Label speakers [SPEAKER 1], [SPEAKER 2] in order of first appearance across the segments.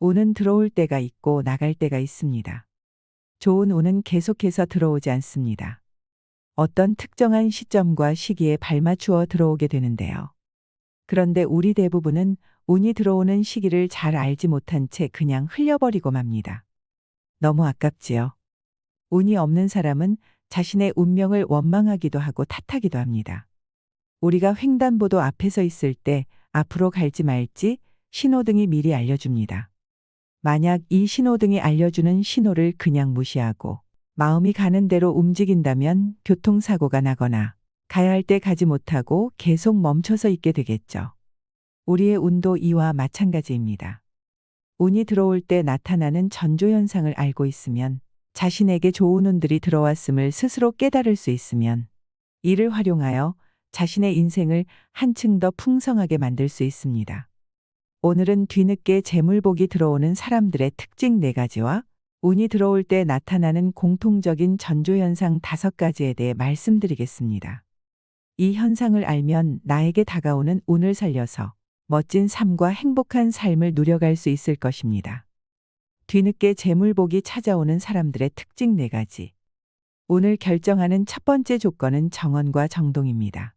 [SPEAKER 1] 운은 들어올 때가 있고 나갈 때가 있습니다. 좋은 운은 계속해서 들어오지 않습니다. 어떤 특정한 시점과 시기에 발맞추어 들어오게 되는데요. 그런데 우리 대부분은 운이 들어오는 시기를 잘 알지 못한 채 그냥 흘려버리고 맙니다. 너무 아깝지요. 운이 없는 사람은 자신의 운명을 원망하기도 하고 탓하기도 합니다. 우리가 횡단보도 앞에 서 있을 때 앞으로 갈지 말지 신호등이 미리 알려줍니다. 만약 이 신호등이 알려주는 신호를 그냥 무시하고 마음이 가는 대로 움직인다면 교통사고가 나거나 가야 할 때 가지 못하고 계속 멈춰서 있게 되겠죠. 우리의 운도 이와 마찬가지입니다. 운이 들어올 때 나타나는 전조현상을 알고 있으면, 자신에게 좋은 운들이 들어왔음을 스스로 깨달을 수 있으면 이를 활용하여 자신의 인생을 한층 더 풍성하게 만들 수 있습니다. 오늘은 뒤늦게 재물복이 들어오는 사람들의 특징 4가지와 운이 들어올 때 나타나는 공통적인 전조현상 5가지에 대해 말씀드리겠습니다. 이 현상을 알면 나에게 다가오는 운을 살려서 멋진 삶과 행복한 삶을 누려갈 수 있을 것입니다. 뒤늦게 재물복이 찾아오는 사람들의 특징 4가지. 운을 결정하는 첫 번째 조건은 정언과 정동입니다.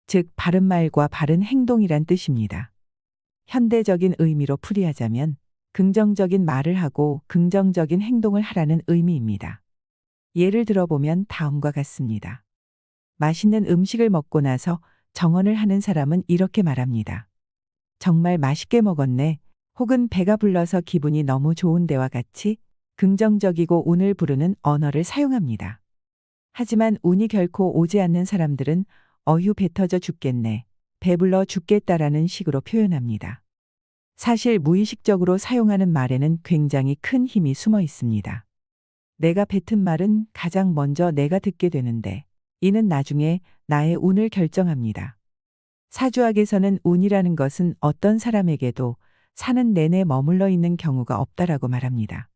[SPEAKER 1] 즉, 바른 말과 바른 행동이란 뜻입니다. 현대적인 의미로 풀이하자면 긍정적인 말을 하고 긍정적인 행동을 하라는 의미입니다. 예를 들어보면 다음과 같습니다. 맛있는 음식을 먹고 나서 정언을 하는 사람은 이렇게 말합니다. 정말 맛있게 먹었네. 혹은 배가 불러서 기분이 너무 좋은데와 같이 긍정적이고 운을 부르는 언어를 사용합니다. 하지만 운이 결코 오지 않는 사람들은 어휴 배 터져 죽겠네, 배불러 죽겠다라는 식으로 표현합니다. 사실 무의식적으로 사용하는 말에는 굉장히 큰 힘이 숨어 있습니다. 내가 뱉은 말은 가장 먼저 내가 듣게 되는데 이는 나중에 나의 운을 결정합니다. 사주학에서는 운이라는 것은 어떤 사람에게도 사는 내내 머물러 있는 경우가 없다라고 말합니다.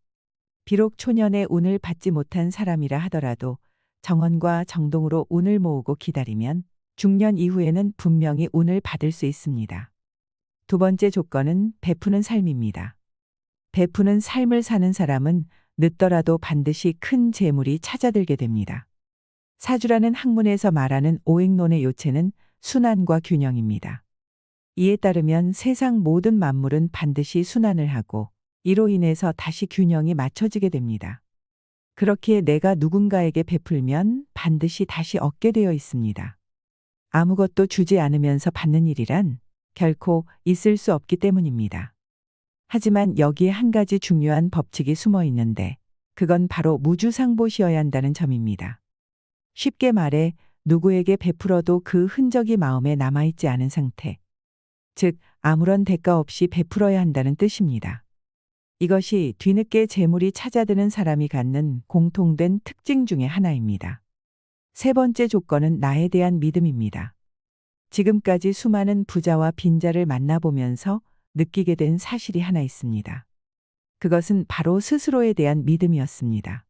[SPEAKER 1] 비록 초년에 운을 받지 못한 사람이라 하더라도 정언과 정동으로 운을 모으고 기다리면 중년 이후에는 분명히 운을 받을 수 있습니다. 두 번째 조건은 베푸는 삶입니다. 베푸는 삶을 사는 사람은 늦더라도 반드시 큰 재물이 찾아들게 됩니다. 사주라는 학문에서 말하는 오행론의 요체는 순환과 균형입니다. 이에 따르면 세상 모든 만물은 반드시 순환을 하고 이로 인해서 다시 균형이 맞춰지게 됩니다. 그렇기에 내가 누군가에게 베풀면 반드시 다시 얻게 되어 있습니다. 아무것도 주지 않으면서 받는 일이란 결코 있을 수 없기 때문입니다. 하지만 여기에 한 가지 중요한 법칙이 숨어 있는데 그건 바로 무주상보시여야 한다는 점입니다. 쉽게 말해 누구에게 베풀어도 그 흔적이 마음에 남아있지 않은 상태. 즉, 아무런 대가 없이 베풀어야 한다는 뜻입니다. 이것이 뒤늦게 재물이 찾아드는 사람이 갖는 공통된 특징 중의 하나입니다. 세 번째 조건은 나에 대한 믿음입니다. 지금까지 수많은 부자와 빈자를 만나보면서 느끼게 된 사실이 하나 있습니다. 그것은 바로 스스로에 대한 믿음이었습니다.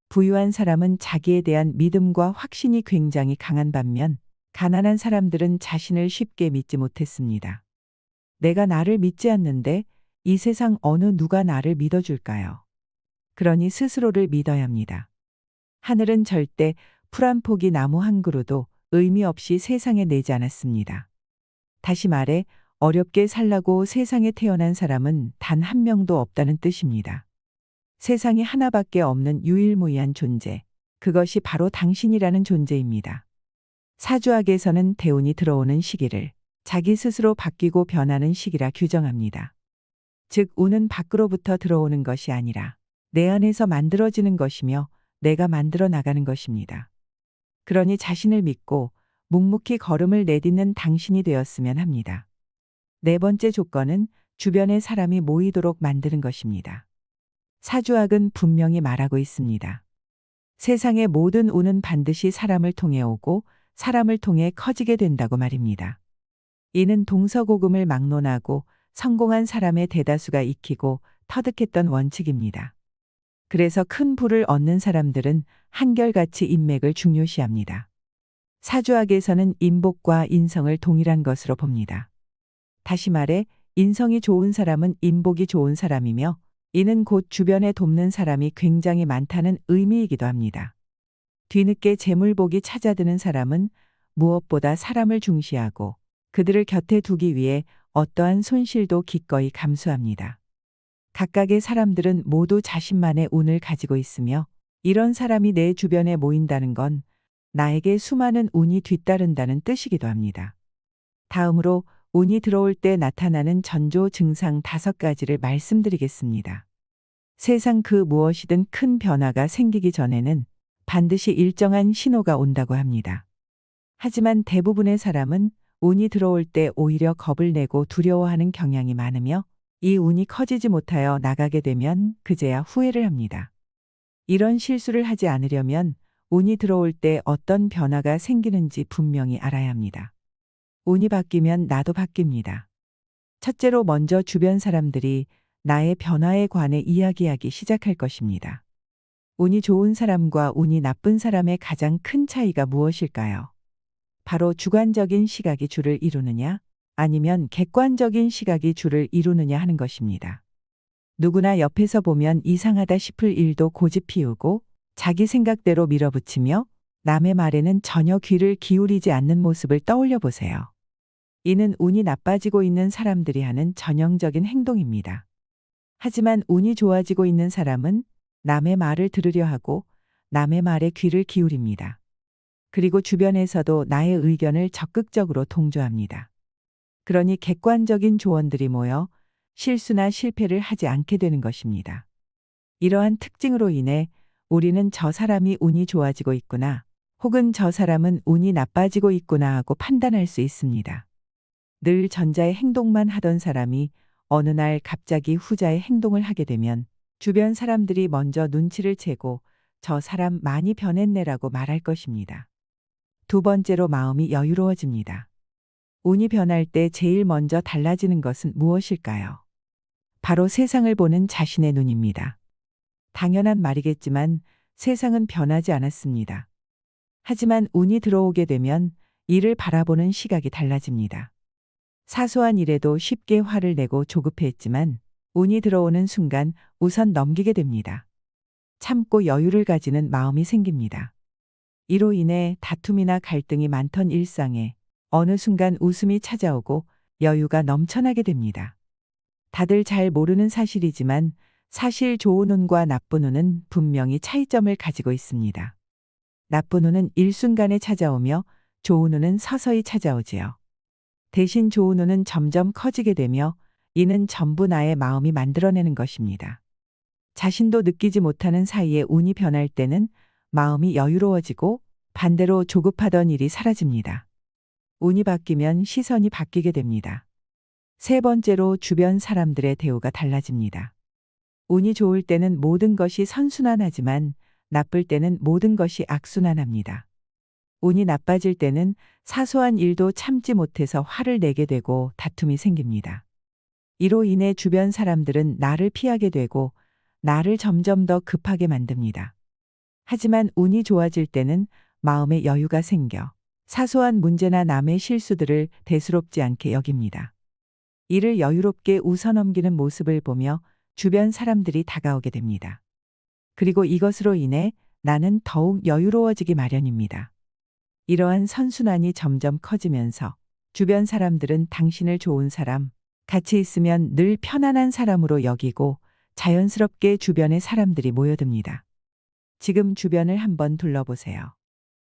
[SPEAKER 1] 부유한 사람은 자기에 대한 믿음과 확신이 굉장히 강한 반면 가난한 사람들은 자신을 쉽게 믿지 못했습니다. 내가 나를 믿지 않는데 이 세상 어느 누가 나를 믿어줄까요? 그러니 스스로를 믿어야 합니다. 하늘은 절대 풀 한 포기 나무 한 그루도 의미 없이 세상에 내지 않았습니다. 다시 말해 어렵게 살라고 세상에 태어난 사람은 단 한 명도 없다는 뜻입니다. 세상에 하나밖에 없는 유일무이한 존재, 그것이 바로 당신이라는 존재입니다. 사주학에서는 대운이 들어오는 시기를 자기 스스로 바뀌고 변하는 시기라 규정합니다. 즉, 운은 밖으로부터 들어오는 것이 아니라 내 안에서 만들어지는 것이며 내가 만들어 나가는 것입니다. 그러니 자신을 믿고 묵묵히 걸음을 내딛는 당신이 되었으면 합니다. 네 번째 조건은 주변에 사람이 모이도록 만드는 것입니다. 사주학은 분명히 말하고 있습니다. 세상의 모든 운은 반드시 사람을 통해 오고 사람을 통해 커지게 된다고 말입니다. 이는 동서고금을 막론하고 성공한 사람의 대다수가 익히고 터득했던 원칙입니다. 그래서 큰 부를 얻는 사람들은 한결같이 인맥을 중요시합니다. 사주학에서는 인복과 인성을 동일한 것으로 봅니다. 다시 말해 인성이 좋은 사람은 인복이 좋은 사람이며 이는 곧 주변에 돕는 사람이 굉장히 많다는 의미이기도 합니다. 뒤늦게 재물복이 찾아드는 사람은 무엇보다 사람을 중시하고 그들을 곁에 두기 위해 어떠한 손실도 기꺼이 감수합니다. 각각의 사람들은 모두 자신만의 운을 가지고 있으며 이런 사람이 내 주변에 모인다는 건 나에게 수많은 운이 뒤따른다는 뜻이기도 합니다. 다음으로 운이 들어올 때 나타나는 전조 증상 5가지를 말씀드리겠습니다. 세상 그 무엇이든 큰 변화가 생기기 전에는 반드시 일정한 신호가 온다고 합니다. 하지만 대부분의 사람은 운이 들어올 때 오히려 겁을 내고 두려워하는 경향이 많으며 이 운이 커지지 못하여 나가게 되면 그제야 후회를 합니다. 이런 실수를 하지 않으려면 운이 들어올 때 어떤 변화가 생기는지 분명히 알아야 합니다. 운이 바뀌면 나도 바뀝니다. 첫째로 먼저 주변 사람들이 나의 변화에 관해 이야기하기 시작할 것입니다. 운이 좋은 사람과 운이 나쁜 사람의 가장 큰 차이가 무엇일까요? 바로 주관적인 시각이 주를 이루느냐, 아니면 객관적인 시각이 주를 이루느냐 하는 것입니다. 누구나 옆에서 보면 이상하다 싶을 일도 고집 피우고 자기 생각대로 밀어붙이며 남의 말에는 전혀 귀를 기울이지 않는 모습을 떠올려 보세요. 이는 운이 나빠지고 있는 사람들이 하는 전형적인 행동입니다. 하지만 운이 좋아지고 있는 사람은 남의 말을 들으려 하고 남의 말에 귀를 기울입니다. 그리고 주변에서도 나의 의견을 적극적으로 동조합니다. 그러니 객관적인 조언들이 모여 실수나 실패를 하지 않게 되는 것입니다. 이러한 특징으로 인해 우리는 저 사람이 운이 좋아지고 있구나, 혹은 저 사람은 운이 나빠지고 있구나 하고 판단할 수 있습니다. 늘 전자의 행동만 하던 사람이 어느 날 갑자기 후자의 행동을 하게 되면 주변 사람들이 먼저 눈치를 채고 저 사람 많이 변했네라고 말할 것입니다. 두 번째로 마음이 여유로워집니다. 운이 변할 때 제일 먼저 달라지는 것은 무엇일까요? 바로 세상을 보는 자신의 눈입니다. 당연한 말이겠지만 세상은 변하지 않았습니다. 하지만 운이 들어오게 되면 이를 바라보는 시각이 달라집니다. 사소한 일에도 쉽게 화를 내고 조급해했지만 운이 들어오는 순간 우선 넘기게 됩니다. 참고 여유를 가지는 마음이 생깁니다. 이로 인해 다툼이나 갈등이 많던 일상에 어느 순간 웃음이 찾아오고 여유가 넘쳐나게 됩니다. 다들 잘 모르는 사실이지만 사실 좋은 운과 나쁜 운은 분명히 차이점을 가지고 있습니다. 나쁜 운은 일순간에 찾아오며 좋은 운은 서서히 찾아오지요. 대신 좋은 운은 점점 커지게 되며 이는 전부 나의 마음이 만들어내는 것입니다. 자신도 느끼지 못하는 사이에 운이 변할 때는 마음이 여유로워지고 반대로 조급하던 일이 사라집니다. 운이 바뀌면 시선이 바뀌게 됩니다. 세 번째로 주변 사람들의 대우가 달라집니다. 운이 좋을 때는 모든 것이 선순환하지만 나쁠 때는 모든 것이 악순환합니다. 운이 나빠질 때는 사소한 일도 참지 못해서 화를 내게 되고 다툼이 생깁니다. 이로 인해 주변 사람들은 나를 피하게 되고 나를 점점 더 급하게 만듭니다. 하지만 운이 좋아질 때는 마음에 여유가 생겨 사소한 문제나 남의 실수들을 대수롭지 않게 여깁니다. 이를 여유롭게 웃어넘기는 모습을 보며 주변 사람들이 다가오게 됩니다. 그리고 이것으로 인해 나는 더욱 여유로워지기 마련입니다. 이러한 선순환이 점점 커지면서 주변 사람들은 당신을 좋은 사람, 같이 있으면 늘 편안한 사람으로 여기고 자연스럽게 주변의 사람들이 모여듭니다. 지금 주변을 한번 둘러보세요.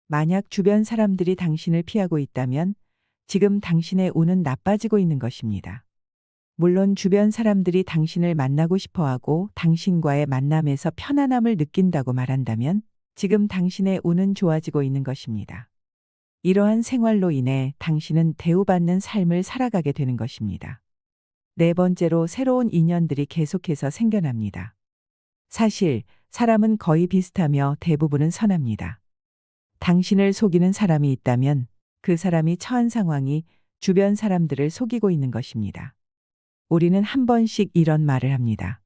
[SPEAKER 1] 만약 주변 사람들이 당신을 피하고 있다면 지금 당신의 운은 나빠지고 있는 것입니다. 물론 주변 사람들이 당신을 만나고 싶어하고 당신과의 만남에서 편안함을 느낀다고 말한다면 지금 당신의 운은 좋아지고 있는 것입니다. 이러한 생활로 인해 당신은 대우받는 삶을 살아가게 되는 것입니다. 네 번째로 새로운 인연들이 계속해서 생겨납니다. 사실 사람은 거의 비슷하며 대부분은 선합니다. 당신을 속이는 사람이 있다면 그 사람이 처한 상황이 주변 사람들을 속이고 있는 것입니다. 우리는 한 번씩 이런 말을 합니다.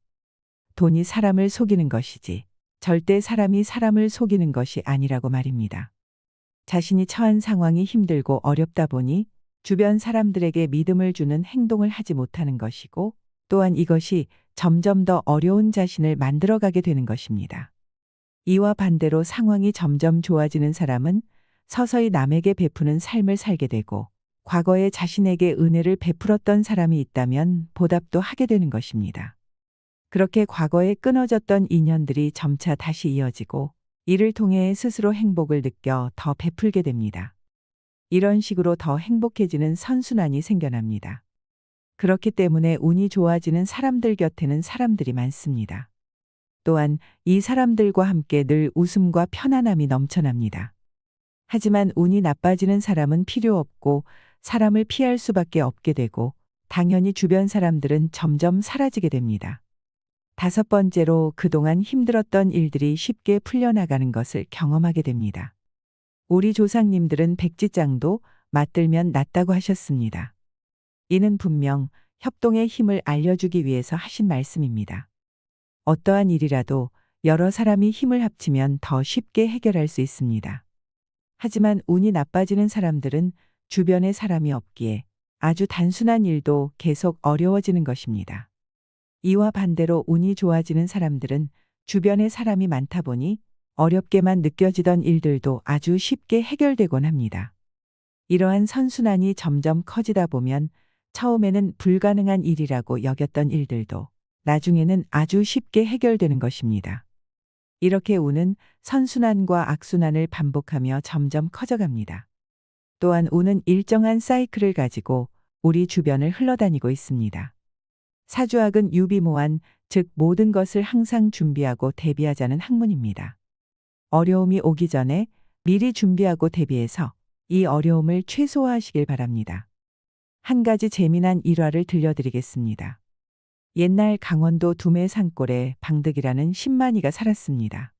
[SPEAKER 1] 돈이 사람을 속이는 것이지 절대 사람이 사람을 속이는 것이 아니라고 말입니다. 자신이 처한 상황이 힘들고 어렵다 보니 주변 사람들에게 믿음을 주는 행동을 하지 못하는 것이고, 또한 이것이 점점 더 어려운 자신을 만들어가게 되는 것입니다. 이와 반대로 상황이 점점 좋아지는 사람은 서서히 남에게 베푸는 삶을 살게 되고, 과거에 자신에게 은혜를 베풀었던 사람이 있다면 보답도 하게 되는 것입니다. 그렇게 과거에 끊어졌던 인연들이 점차 다시 이어지고, 이를 통해 스스로 행복을 느껴 더 베풀게 됩니다. 이런 식으로 더 행복해지는 선순환이 생겨납니다. 그렇기 때문에 운이 좋아지는 사람들 곁에는 사람들이 많습니다. 또한 이 사람들과 함께 늘 웃음과 편안함이 넘쳐납니다. 하지만 운이 나빠지는 사람은 필요 없고 사람을 피할 수밖에 없게 되고, 당연히 주변 사람들은 점점 사라지게 됩니다. 다섯 번째로, 그동안 힘들었던 일들이 쉽게 풀려나가는 것을 경험하게 됩니다. 우리 조상님들은 백지장도 맞들면 낫다고 하셨습니다. 이는 분명 협동의 힘을 알려주기 위해서 하신 말씀입니다. 어떠한 일이라도 여러 사람이 힘을 합치면 더 쉽게 해결할 수 있습니다. 하지만 운이 나빠지는 사람들은 주변에 사람이 없기에 아주 단순한 일도 계속 어려워지는 것입니다. 이와 반대로 운이 좋아지는 사람들은 주변에 사람이 많다 보니 어렵게만 느껴지던 일들도 아주 쉽게 해결되곤 합니다. 이러한 선순환이 점점 커지다 보면 처음에는 불가능한 일이라고 여겼던 일들도 나중에는 아주 쉽게 해결되는 것입니다. 이렇게 운은 선순환과 악순환을 반복하며 점점 커져갑니다. 또한 운은 일정한 사이클을 가지고 우리 주변을 흘러다니고 있습니다. 사주학은 유비무환, 즉 모든 것을 항상 준비하고 대비하자는 학문입니다. 어려움이 오기 전에 미리 준비하고 대비해서 이 어려움을 최소화하시길 바랍니다. 한 가지 재미난 일화를 들려드리겠습니다. 옛날 강원도 두메 산골에 방득이라는 신만이가 살았습니다.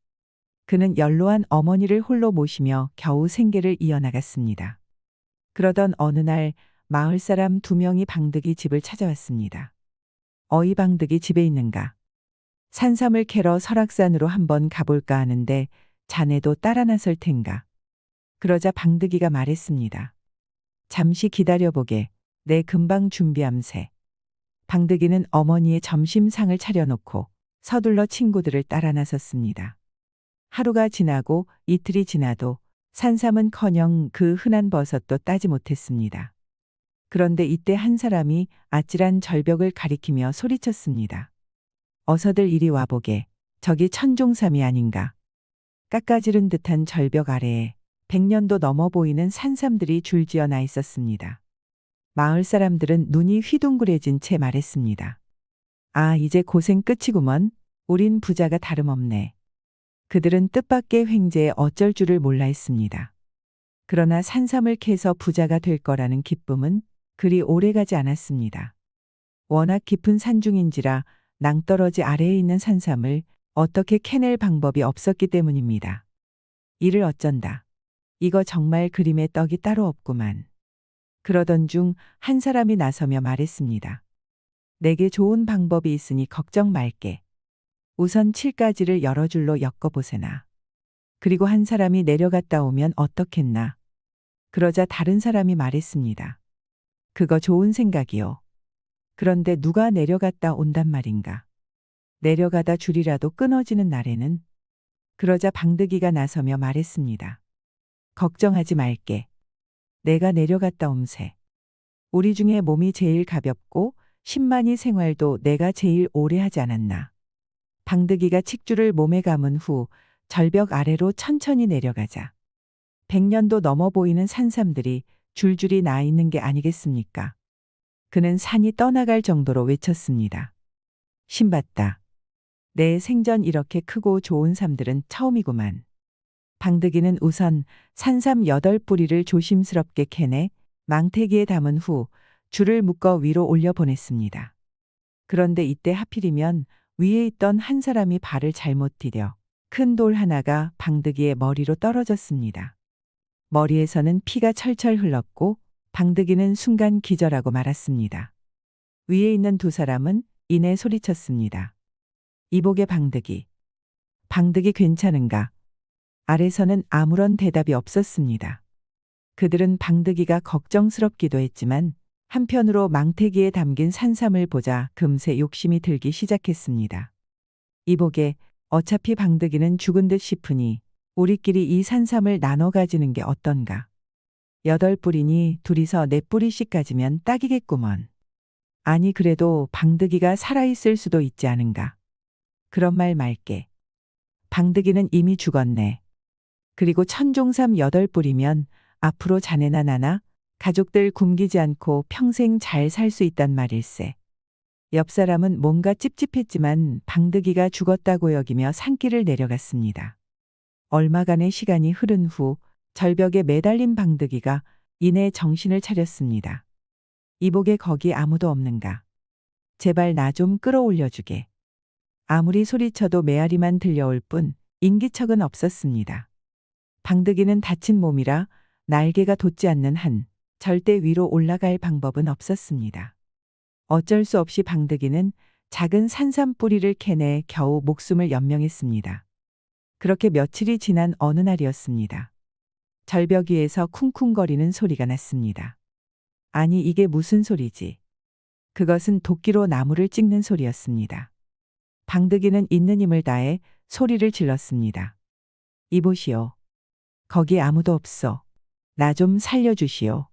[SPEAKER 1] 그는 연로한 어머니를 홀로 모시며 겨우 생계를 이어나갔습니다. 그러던 어느 날 마을 사람 2명이 방득이 집을 찾아왔습니다. 어이, 방득이 집에 있는가? 산삼을 캐러 설악산으로 한번 가볼까 하는데 자네도 따라 나설 텐가? 그러자 방득이가 말했습니다. 잠시 기다려보게. 내 금방 준비함세. 방득이는 어머니의 점심상을 차려놓고 서둘러 친구들을 따라 나섰습니다. 하루가 지나고 이틀이 지나도 산삼은커녕 그 흔한 버섯도 따지 못했습니다. 그런데 이때 한 사람이 아찔한 절벽을 가리키며 소리쳤습니다. 어서들 이리 와보게. 저기 천종삼이 아닌가. 깎아지른 듯한 절벽 아래에 100년도 넘어 보이는 산삼들이 줄지어 나 있었습니다. 마을 사람들은 눈이 휘둥그레진 채 말했습니다. 아, 이제 고생 끝이구먼. 우린 부자가 다름없네. 그들은 뜻밖의 횡재에 어쩔 줄을 몰라 했습니다. 그러나 산삼을 캐서 부자가 될 거라는 기쁨은 그리 오래가지 않았습니다. 워낙 깊은 산중인지라 낭떠러지 아래에 있는 산삼을 어떻게 캐낼 방법이 없었기 때문입니다. 이를 어쩐다. 이거 정말 그림의 떡이 따로 없구만. 그러던 중 한 사람이 나서며 말했습니다. 내게 좋은 방법이 있으니 걱정 말게. 우선 7가지를 여러 줄로 엮어보세나. 그리고 한 사람이 내려갔다 오면 어떻겠나. 그러자 다른 사람이 말했습니다. 그거 좋은 생각이요. 그런데 누가 내려갔다 온단 말인가. 내려가다 줄이라도 끊어지는 날에는. 그러자 방득이가 나서며 말했습니다. 걱정하지 말게. 내가 내려갔다 옴세. 우리 중에 몸이 제일 가볍고 신만이 생활도 내가 제일 오래 하지 않았나. 방득이가 칡줄을 몸에 감은 후 절벽 아래로 천천히 내려가자 100년도 넘어 보이는 산삼들이 줄줄이 나 있는 게 아니겠습니까? 그는 산이 떠나갈 정도로 외쳤습니다. 신받다. 내 생전 이렇게 크고 좋은 삼들은 처음이구만. 방득이는 우선 산삼 8뿌리를 조심스럽게 캐내 망태기에 담은 후 줄을 묶어 위로 올려보냈습니다. 그런데 이때 하필이면 위에 있던 한 사람이 발을 잘못 디뎌 큰 돌 하나가 방득이의 머리로 떨어졌습니다. 머리에서는 피가 철철 흘렀고 방득이는 순간 기절하고 말았습니다. 위에 있는 2 사람은 이내 소리쳤습니다. 이복의 방득이. 방득이 괜찮은가? 아래서는 아무런 대답이 없었습니다. 그들은 방득이가 걱정스럽기도 했지만 한편으로 망태기에 담긴 산삼을 보자 금세 욕심이 들기 시작했습니다. 이보게 어차피 방득이는 죽은 듯 싶으니 우리끼리 이 산삼을 나눠 가지는 게 어떤가. 8뿌리니 둘이서 4뿌리씩 가지면 딱이겠구먼. 아니 그래도 방득이가 살아있을 수도 있지 않은가. 그런 말 말게. 방득이는 이미 죽었네. 그리고 천종삼 8뿌리면 앞으로 자네나 나나 가족들 굶기지 않고 평생 잘 살 수 있단 말일세. 옆 사람은 뭔가 찝찝했지만 방득이가 죽었다고 여기며 산길을 내려갔습니다. 얼마간의 시간이 흐른 후 절벽에 매달린 방득이가 이내 정신을 차렸습니다. 이보게 거기 아무도 없는가. 제발 나 좀 끌어올려주게. 아무리 소리쳐도 메아리만 들려올 뿐 인기척은 없었습니다. 방득이는 다친 몸이라 날개가 돋지 않는 한 절대 위로 올라갈 방법은 없었습니다. 어쩔 수 없이 방득이는 작은 산삼 뿌리를 캐내 겨우 목숨을 연명했습니다. 그렇게 며칠이 지난 어느 날이었습니다. 절벽 위에서 쿵쿵거리는 소리가 났습니다. 아니 이게 무슨 소리지? 그것은 도끼로 나무를 찍는 소리였습니다. 방득이는 있는 힘을 다해 소리를 질렀습니다. 이보시오. 거기 아무도 없어. 나 좀 살려주시오.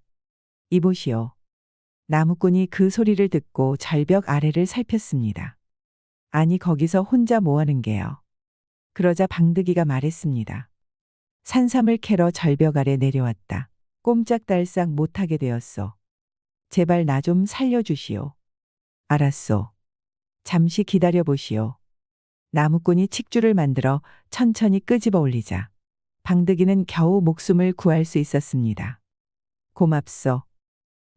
[SPEAKER 1] 이보시오. 나무꾼이 그 소리를 듣고 절벽 아래를 살폈습니다. 아니 거기서 혼자 뭐하는 게요. 그러자 방득이가 말했습니다. 산삼을 캐러 절벽 아래 내려왔다. 꼼짝달싹 못하게 되었소. 제발 나 좀 살려주시오. 알았소. 잠시 기다려 보시오. 나무꾼이 칡줄을 만들어 천천히 끄집어 올리자 방득이는 겨우 목숨을 구할 수 있었습니다. 고맙소.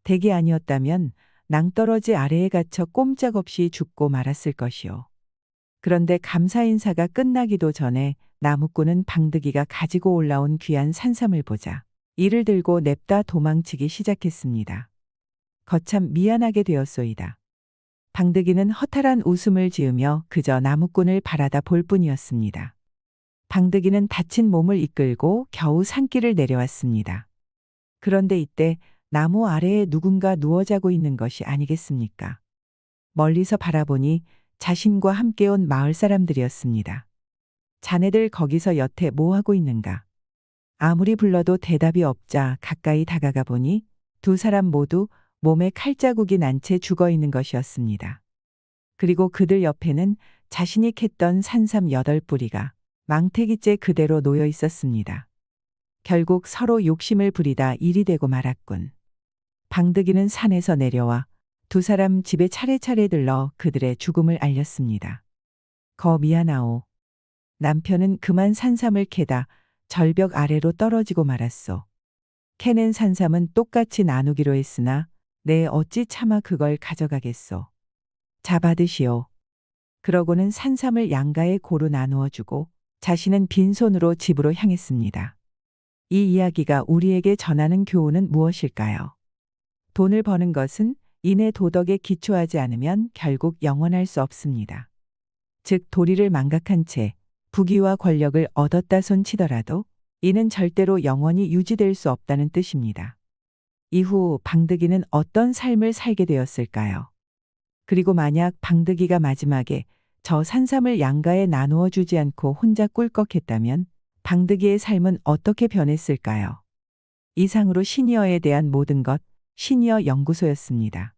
[SPEAKER 1] 댁이 아니었다면 낭떠러지 아래에 갇혀 꼼짝없이 죽고 말았을 것이오. 그런데 감사 인사가 끝나기도 전에 나무꾼은 방득이가 가지고 올라온 귀한 산삼을 보자 이를 들고 냅다 도망치기 시작했습니다. 거참 미안하게 되었소이다. 방득이는 허탈한 웃음을 지으며 그저 나무꾼을 바라다 볼 뿐이었습니다. 방득이는 다친 몸을 이끌고 겨우 산길을 내려왔습니다. 그런데 이때 나무 아래에 누군가 누워 자고 있는 것이 아니겠습니까? 멀리서 바라보니 자신과 함께 온 마을 사람들이었습니다. 자네들 거기서 여태 뭐 하고 있는가? 아무리 불러도 대답이 없자 가까이 다가가 보니 두 사람 모두 몸에 칼자국이 난 채 죽어 있는 것이었습니다. 그리고 그들 옆에는 자신이 캤던 산삼 8뿌리가 망태기째 그대로 놓여 있었습니다. 결국 서로 욕심을 부리다 일이 되고 말았군. 방득이는 산에서 내려와 두 사람 집에 차례차례 들러 그들의 죽음을 알렸습니다. 거 미안하오. 남편은 그만 산삼을 캐다 절벽 아래로 떨어지고 말았소. 캐낸 산삼은 똑같이 나누기로 했으나 내 어찌 차마 그걸 가져가겠소. 자 받으시오. 그러고는 산삼을 양가에 고루 나누어 주고 자신은 빈손으로 집으로 향했습니다. 이 이야기가 우리에게 전하는 교훈은 무엇일까요? 돈을 버는 것은 인의 도덕에 기초하지 않으면 결국 영원할 수 없습니다. 즉 도리를 망각한 채 부귀와 권력을 얻었다 손치더라도 이는 절대로 영원히 유지될 수 없다는 뜻입니다. 이후 방득이는 어떤 삶을 살게 되었을까요? 그리고 만약 방득이가 마지막에 저 산삼을 양가에 나누어 주지 않고 혼자 꿀꺽했다면 방득이의 삶은 어떻게 변했을까요? 이상으로 시니어에 대한 모든 것 시니어 연구소였습니다.